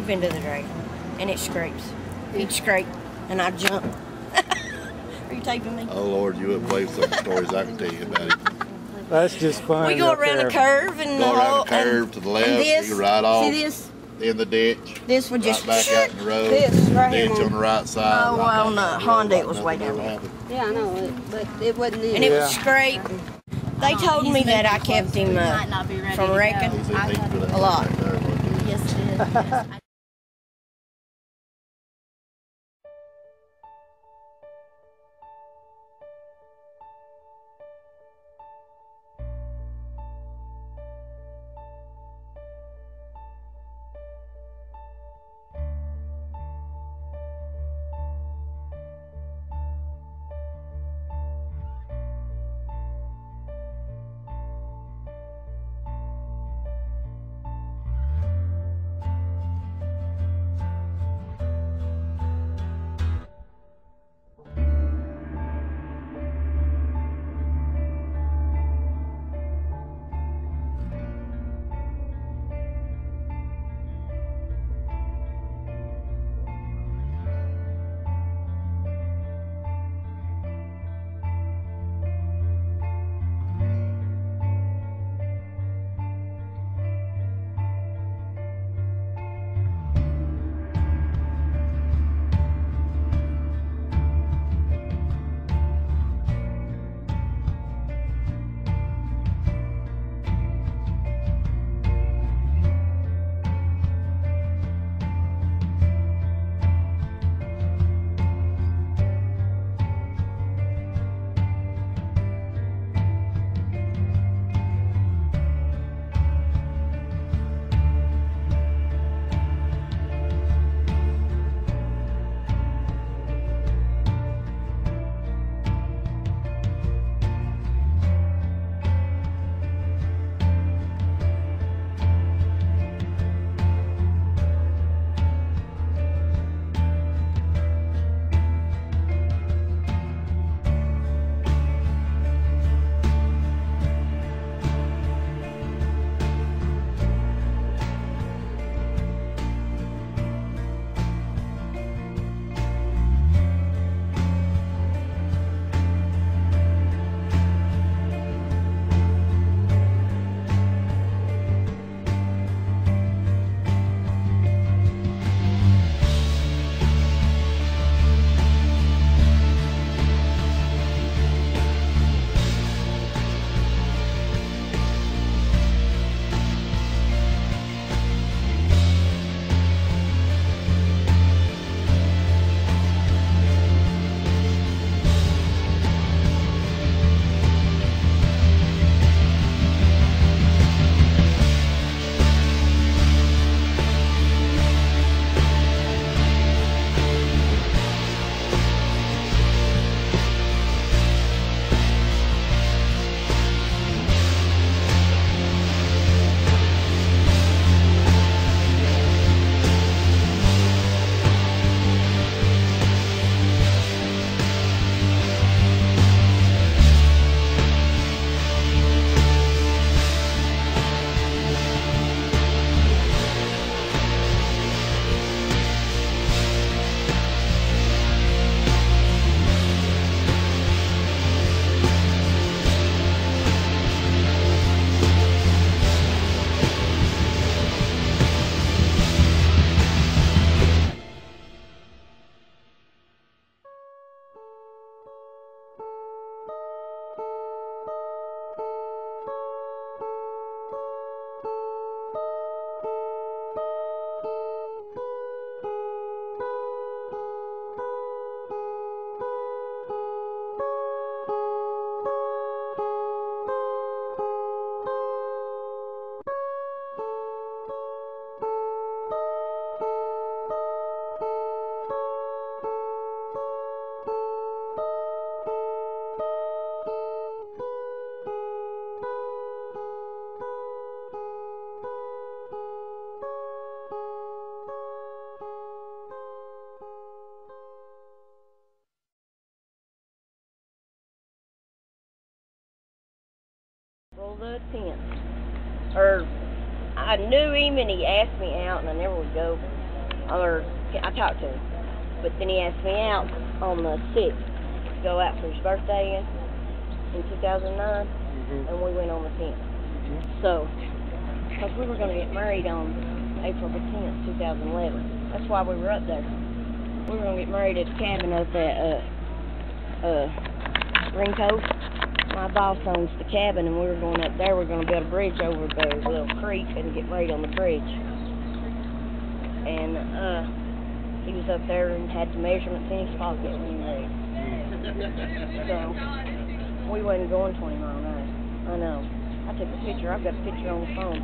We've been to the Dragon, and it scrapes. It scrape, and I jump. Are you taping me? Oh Lord, you wouldn't believe some stories I can tell you about it. That's just fun. We go around a curve and go around a curve to the left. This, you ride off. See this? In the ditch. This would just right back out in the road. This right ditch here on the right side. Oh, well, on the Honda it was way down there. Yeah, I know, but it wasn't in. And it was scrape. They told me that I kept him from wrecking a lot. Yes, it is. Well, the 10th. Or I knew him and he asked me out and I never would go. or I talked to him. But then he asked me out on the 6th to go out for his birthday in 2009, and we went on the 10th. So, because we were going to get married on April the 10th, 2011. That's why we were up there. We were going to get married at a cabin up at Green Cove. My boss owns the cabin, and we were going up there. We were going to build a bridge over the little creek and get married on the bridge. And he was up there and had the measurements in his pocket when he married. So we wasn't going 20 miles an hour. I know. I took a picture. I've got a picture on the phone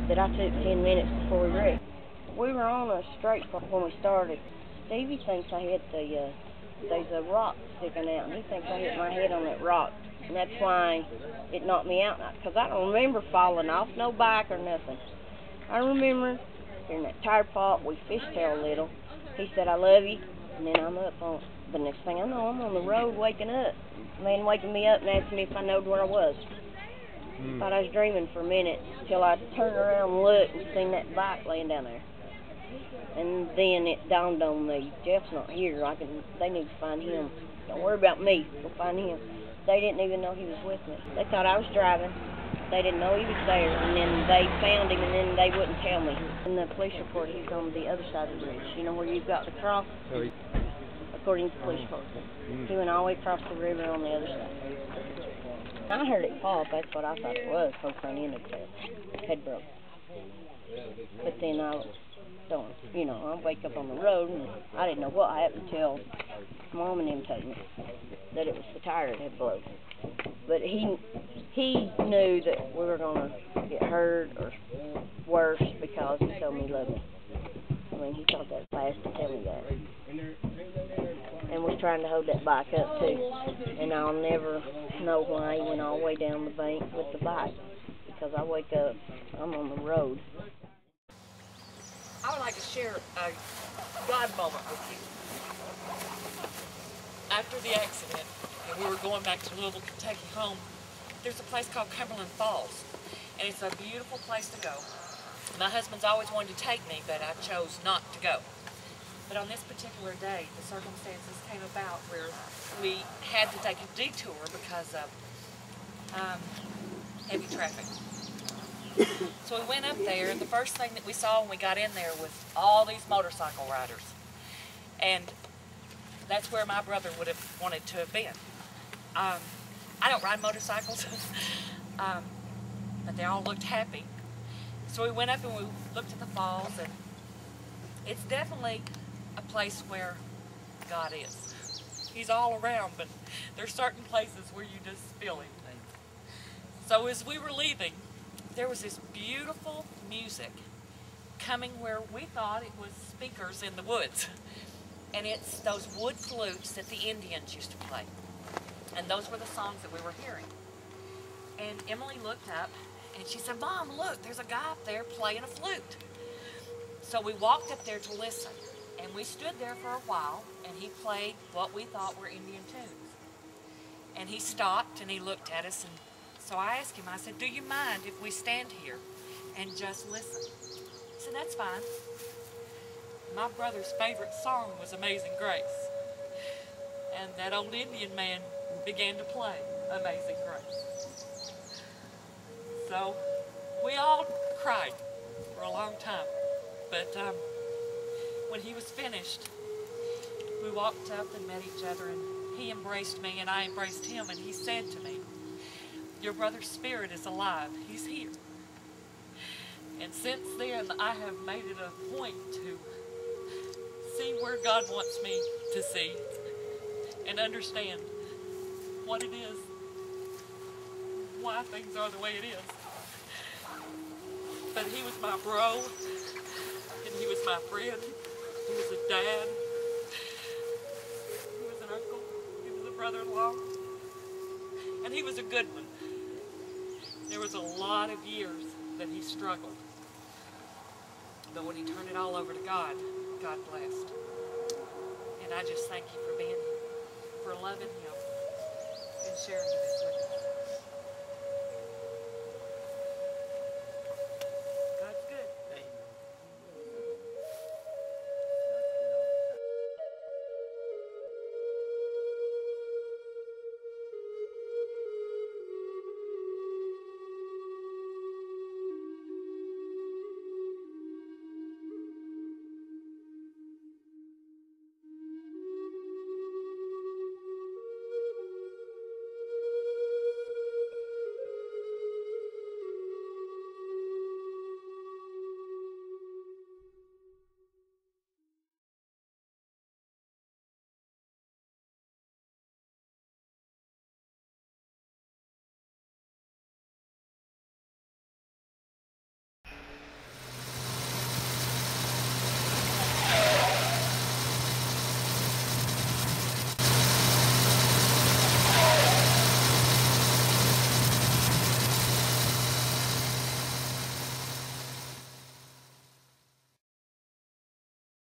that I took 10 minutes before we wrecked. We were on a straight when we started. Stevie thinks I hit there's a rock sticking out, and he thinks I hit my head on that rock. And that's why it knocked me out. Because I don't remember falling off no bike or nothing. I remember in that tire pot, we fishtailed a little. He said, I love you. And then I'm up on, the next thing I know, I'm on the road waking up. Man waking me up and asking me if I knowed where I was. Thought I was dreaming for a minute till I turned around and looked and seen that bike laying down there. And then it dawned on me, Jeff's not here. They need to find him. Don't worry about me. Go find him. They didn't even know he was with me. They thought I was driving. They didn't know he was there, and then they found him, and then they wouldn't tell me. In the police report, he's on the other side of the bridge. You know where you've got the cross? According to the police report. He went all the way across the river on the other side. I heard it pop. That's what I thought it was. Whole front end had broke. But then I wake up on the road, and I didn't know what happened until Mom and him told me that it was the tire that had blown. But he knew that we were going to get hurt or worse because he told me he loved me. I mean, he thought that fast to tell me that. And was trying to hold that bike up, too. And I'll never know why he went all the way down the bank with the bike. Because I wake up, I'm on the road. I would like to share a God moment with you. After the accident, and we were going back to Louisville, Kentucky home, there's a place called Cumberland Falls, and it's a beautiful place to go. My husband's always wanted to take me, but I chose not to go. But on this particular day, the circumstances came about where we had to take a detour because of heavy traffic. So we went up there, and the first thing that we saw when we got in there was all these motorcycle riders. And that's where my brother would have wanted to have been. I don't ride motorcycles, but they all looked happy. So we went up and we looked at the falls, and it's definitely a place where God is. He's all around, but there's certain places where you just feel Him. So as we were leaving, there was this beautiful music coming where we thought it was speakers in the woods. And it's those wood flutes that the Indians used to play. And those were the songs that we were hearing. And Emily looked up and she said, Mom, look, there's a guy up there playing a flute. So we walked up there to listen. And we stood there for a while, and he played what we thought were Indian tunes. And he stopped and he looked at us, and so I asked him, I said, do you mind if we stand here and just listen? He said, that's fine. My brother's favorite song was Amazing Grace. And that old Indian man began to play Amazing Grace. So we all cried for a long time. But when he was finished, we walked up and met each other, and he embraced me and I embraced him, and he said to me, your brother's spirit is alive. He's here. And since then, I have made it a point to see where God wants me to see and understand what it is, why things are the way it is. But he was my bro, and he was my friend, he was a dad, he was an uncle, he was a brother-in-law, and he was a good one. There was a lot of years that he struggled, but when he turned it all over to God, God blessed. And I just thank you for being here, for loving him, and sharing this with me.